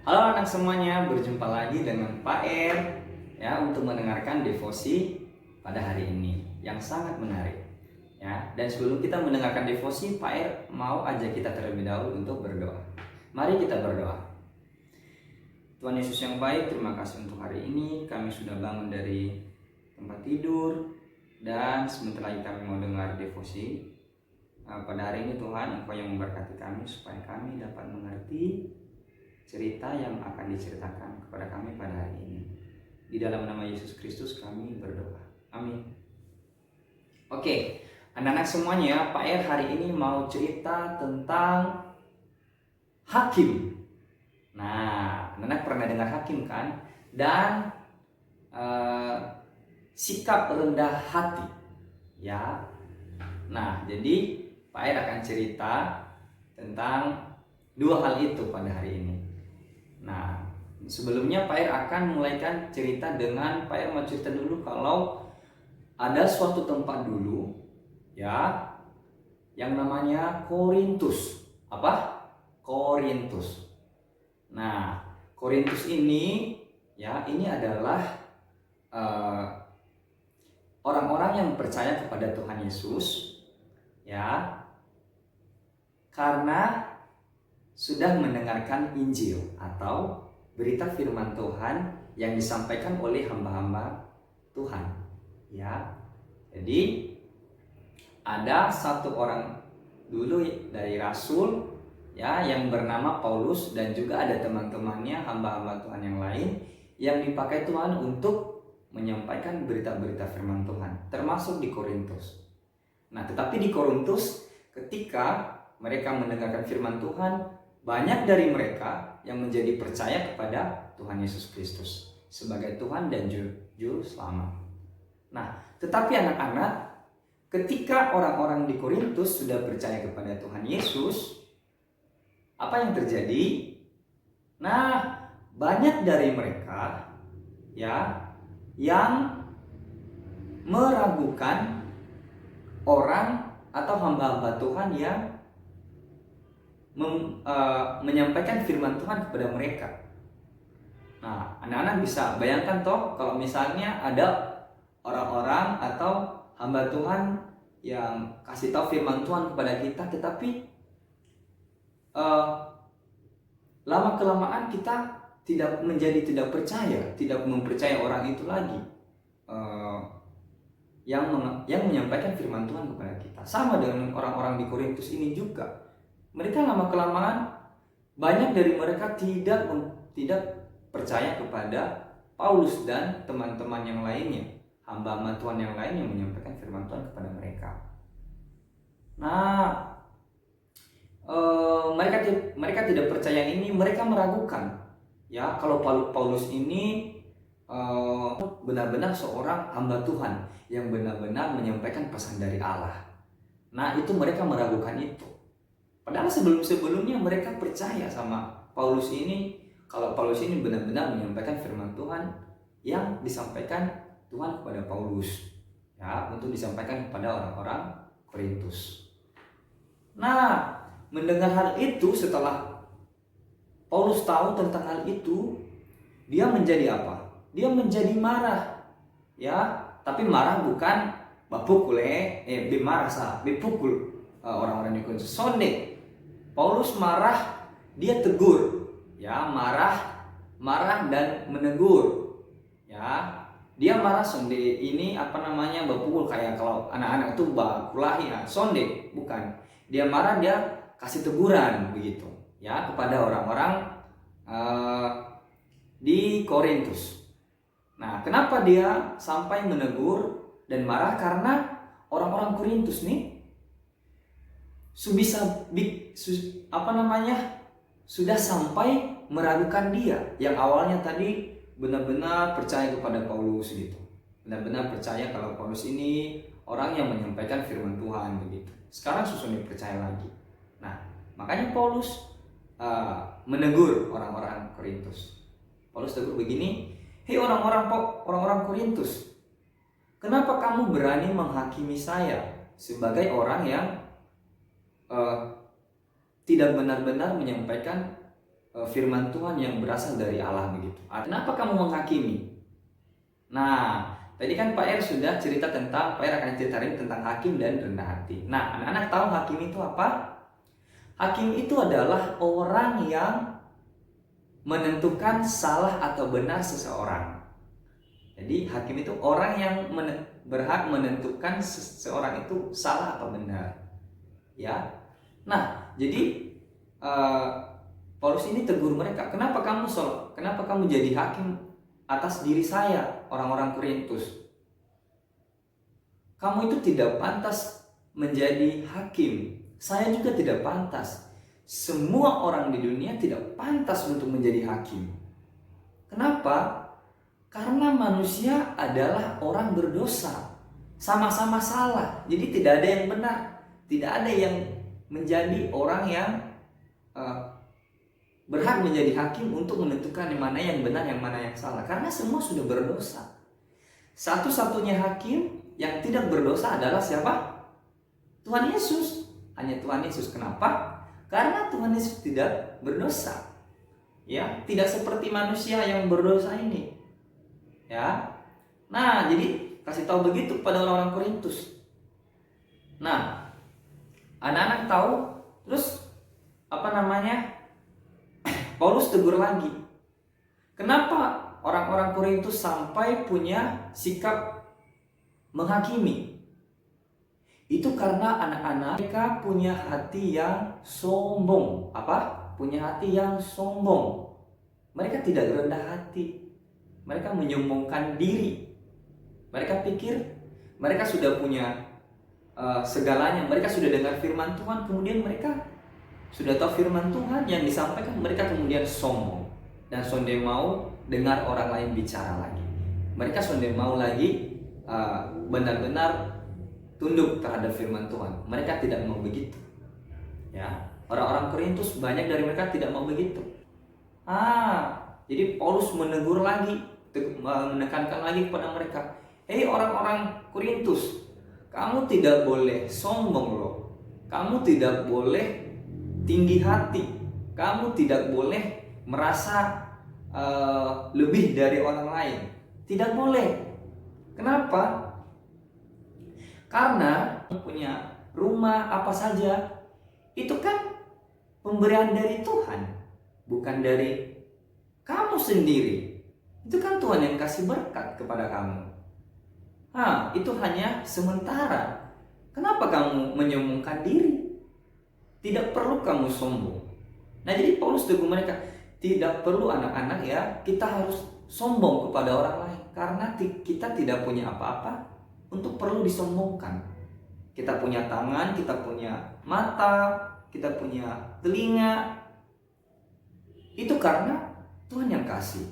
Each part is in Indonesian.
Halo anak semuanya, berjumpa lagi dengan Pak Er ya untuk mendengarkan devosi pada hari ini yang sangat menarik ya. Dan sebelum kita mendengarkan devosi, Pak Er mau ajak kita terlebih dahulu untuk berdoa. Mari kita berdoa. Tuhan Yesus yang baik, terima kasih untuk hari ini. Kami sudah bangun dari tempat tidur dan sebentar lagi kami mau dengar devosi. Pada hari ini Tuhan, Engkau yang memberkati kami supaya kami dapat mengerti cerita yang akan diceritakan kepada kami pada hari ini. Di dalam nama Yesus Kristus kami berdoa. Amin. Oke, anak-anak semuanya, Pak Er hari ini mau cerita tentang hakim. Nah, anak-anak pernah dengar hakim kan? Dan sikap rendah hati. Ya. Nah, jadi Pak Er akan cerita tentang dua hal itu pada hari ini. Nah, sebelumnya Pak Er akan mulaikan cerita dengan Pak Er mau cerita dulu kalau ada suatu tempat dulu ya yang namanya Korintus. Apa? Korintus. Nah, Korintus ini ya ini adalah orang-orang yang percaya kepada Tuhan Yesus ya karena sudah mendengarkan Injil atau berita firman Tuhan yang disampaikan oleh hamba-hamba Tuhan ya. Jadi ada satu orang dulu dari rasul ya yang bernama Paulus, dan juga ada teman-temannya hamba-hamba Tuhan yang lain yang dipakai Tuhan untuk menyampaikan berita-berita firman Tuhan, termasuk di Korintus. Nah, tetapi di Korintus ketika mereka mendengarkan firman Tuhan, banyak dari mereka yang menjadi percaya kepada Tuhan Yesus Kristus sebagai Tuhan dan Juru Selamat. Nah, tetapi anak-anak, ketika orang-orang di Korintus sudah percaya kepada Tuhan Yesus, apa yang terjadi? Nah, banyak dari mereka ya yang meragukan orang atau hamba-hamba Tuhan yang menyampaikan firman Tuhan kepada mereka. Nah, anak-anak bisa bayangkan toh kalau misalnya ada orang-orang atau hamba Tuhan yang kasih tahu firman Tuhan kepada kita, tetapi lama kelamaan kita tidak percaya, tidak mempercayai orang itu lagi yang menyampaikan firman Tuhan kepada kita. Sama dengan orang-orang di Korintus ini juga. Mereka lama kelamaan banyak dari mereka tidak percaya kepada Paulus dan teman-teman yang lainnya, hamba-hamba Tuhan yang lain yang menyampaikan firman Tuhan kepada mereka. Nah, mereka tidak percaya ini, mereka meragukan ya kalau Paulus ini benar-benar seorang hamba Tuhan yang benar-benar menyampaikan pesan dari Allah. Nah, itu mereka meragukan itu. Padahal sebelumnya mereka percaya sama Paulus ini, kalau Paulus ini benar-benar menyampaikan firman Tuhan yang disampaikan Tuhan kepada Paulus ya, untuk disampaikan kepada orang-orang Korintus. Nah, mendengar hal itu, setelah Paulus tahu tentang hal itu, dia menjadi apa? Dia menjadi marah ya, tapi marah bukan bapukul bepukul orang-orang di Korintus. Sonde. Paulus marah, dia tegur ya, marah dan menegur ya. Dia marah sonde ini bapukul, kayak kalau anak-anak itu bakulahi ya, sonde bukan. Dia marah, dia kasih teguran begitu ya kepada orang-orang di Korintus. Nah, kenapa dia sampai menegur dan marah? Karena orang-orang Korintus nih sudah sampai meragukan dia yang awalnya tadi benar-benar percaya kepada Paulus gitu, benar-benar percaya kalau Paulus ini orang yang menyampaikan firman Tuhan begitu. Sekarang susah dipercaya lagi. Nah, makanya Paulus menegur orang-orang Korintus. Paulus tegur begini, hei orang-orang Korintus, kenapa kamu berani menghakimi saya sebagai orang yang tidak benar-benar menyampaikan firman Tuhan yang berasal dari Allah begitu. Kenapa kamu menghakimi? Nah, tadi kan Pak Er sudah cerita tentang, Pak Er akan ceritain tentang hakim dan rendah hati. Nah, anak-anak tahu hakim itu apa? Hakim itu adalah orang yang menentukan salah atau benar seseorang. Jadi hakim itu orang yang berhak menentukan seseorang itu salah atau benar. Ya. Nah, jadi Paulus ini tegur mereka, kenapa kamu jadi hakim atas diri saya, orang-orang Korintus? Kamu itu tidak pantas menjadi hakim. Saya juga tidak pantas. Semua orang di dunia tidak pantas untuk menjadi hakim. Kenapa? Karena manusia adalah orang berdosa, sama-sama salah. Jadi tidak ada yang benar, tidak ada yang menjadi orang yang berhak menjadi hakim untuk menentukan yang mana yang benar, yang mana yang salah. Karena semua sudah berdosa. Satu-satunya hakim yang tidak berdosa adalah siapa? Tuhan Yesus. Hanya Tuhan Yesus. Kenapa? Karena Tuhan Yesus tidak berdosa. Ya, tidak seperti manusia yang berdosa ini. Ya. Nah, jadi kasih tahu begitu pada orang-orang Korintus. Nah, anak-anak tahu, terus Paulus tegur lagi. Kenapa orang-orang Korintus sampai punya sikap menghakimi? Itu karena anak-anak mereka punya hati yang sombong. Apa? Punya hati yang sombong. Mereka tidak rendah hati. Mereka menyombongkan diri. Mereka pikir mereka sudah punya segalanya. Mereka sudah dengar firman Tuhan, kemudian mereka sudah tahu firman Tuhan yang disampaikan, mereka kemudian sombong dan sonde mau dengar orang lain bicara lagi. Mereka sonde mau lagi benar-benar tunduk terhadap firman Tuhan. Mereka tidak mau begitu. Ya, orang-orang Korintus banyak dari mereka tidak mau begitu. Jadi Paulus menegur lagi, menekankan lagi kepada mereka. Hei orang-orang Korintus, kamu tidak boleh sombong loh. Kamu tidak boleh tinggi hati. Kamu tidak boleh merasa lebih dari orang lain. Tidak boleh. Kenapa? Karena punya rumah apa saja itu kan pemberian dari Tuhan, bukan dari kamu sendiri. Itu kan Tuhan yang kasih berkat kepada kamu. Itu hanya sementara. Kenapa kamu menyombongkan diri? Tidak perlu kamu sombong. Nah, jadi Paulus tegur mereka, tidak perlu anak-anak ya, kita harus sombong kepada orang lain karena kita tidak punya apa-apa untuk perlu disombongkan. Kita punya tangan, kita punya mata, kita punya telinga. Itu karena Tuhan yang kasih.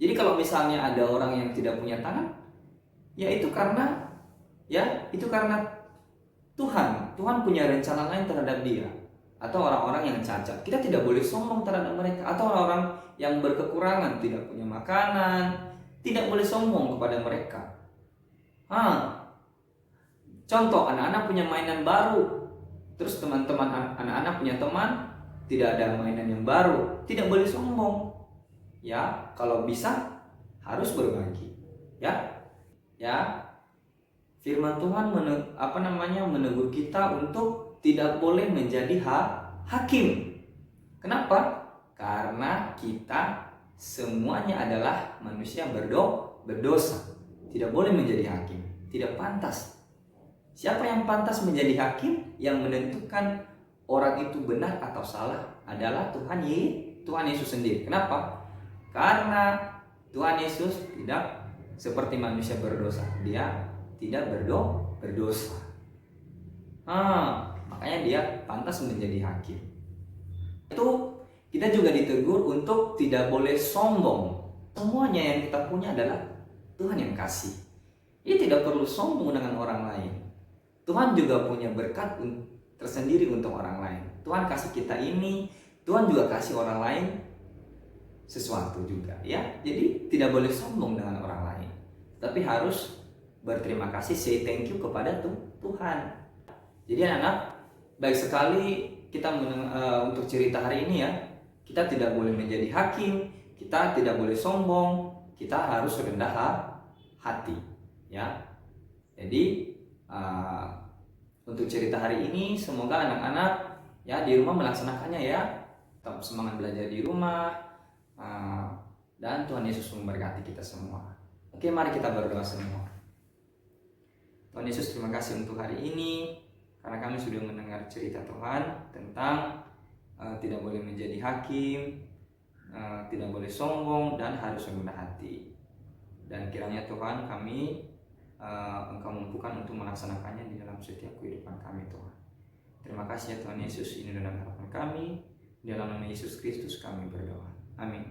Jadi kalau misalnya ada orang yang tidak punya tangan, ya itu karena Tuhan punya rencana lain terhadap dia. Atau orang-orang yang cacat, kita tidak boleh sombong terhadap mereka. Atau orang-orang yang berkekurangan, tidak punya makanan, tidak boleh sombong kepada mereka. Contoh, anak-anak punya mainan baru, terus teman-teman anak-anak punya teman tidak ada mainan yang baru, tidak boleh sombong. Ya, kalau bisa harus berbagi. Ya. Firman Tuhan menegur kita untuk tidak boleh menjadi hakim. Kenapa? Karena kita semuanya adalah manusia berdosa. Tidak boleh menjadi hakim. Tidak pantas. Siapa yang pantas menjadi hakim? Yang menentukan orang itu benar atau salah adalah Tuhan Yesus sendiri. Kenapa? Karena Tuhan Yesus tidak seperti manusia berdosa. Dia tidak berdosa. Makanya dia pantas menjadi hakim. Itu kita juga ditegur untuk tidak boleh sombong. Semuanya yang kita punya adalah Tuhan yang kasih. Dia tidak perlu sombong dengan orang lain. Tuhan juga punya berkat tersendiri untuk orang lain. Tuhan kasih kita ini, Tuhan juga kasih orang lain sesuatu juga, ya. Jadi tidak boleh sombong dengan orang lain, tapi harus berterima kasih, say thank you kepada Tuhan. Jadi anak-anak, baik sekali kita untuk cerita hari ini ya. Kita tidak boleh menjadi hakim, kita tidak boleh sombong, kita harus rendah hati, ya. Jadi untuk cerita hari ini semoga anak-anak ya di rumah melaksanakannya ya. Tetap semangat belajar di rumah, dan Tuhan Yesus memberkati kita semua. Oke, mari kita berdoa semua. Tuhan Yesus, terima kasih untuk hari ini karena kami sudah mendengar cerita Tuhan tentang tidak boleh menjadi hakim, tidak boleh sombong, dan harus rendah hati. Dan kiranya Tuhan kami Engkau mampukan untuk melaksanakannya di dalam setiap kehidupan kami Tuhan. Terima kasih ya Tuhan Yesus, ini dalam harapan kami, di dalam nama Yesus Kristus kami berdoa. Amin.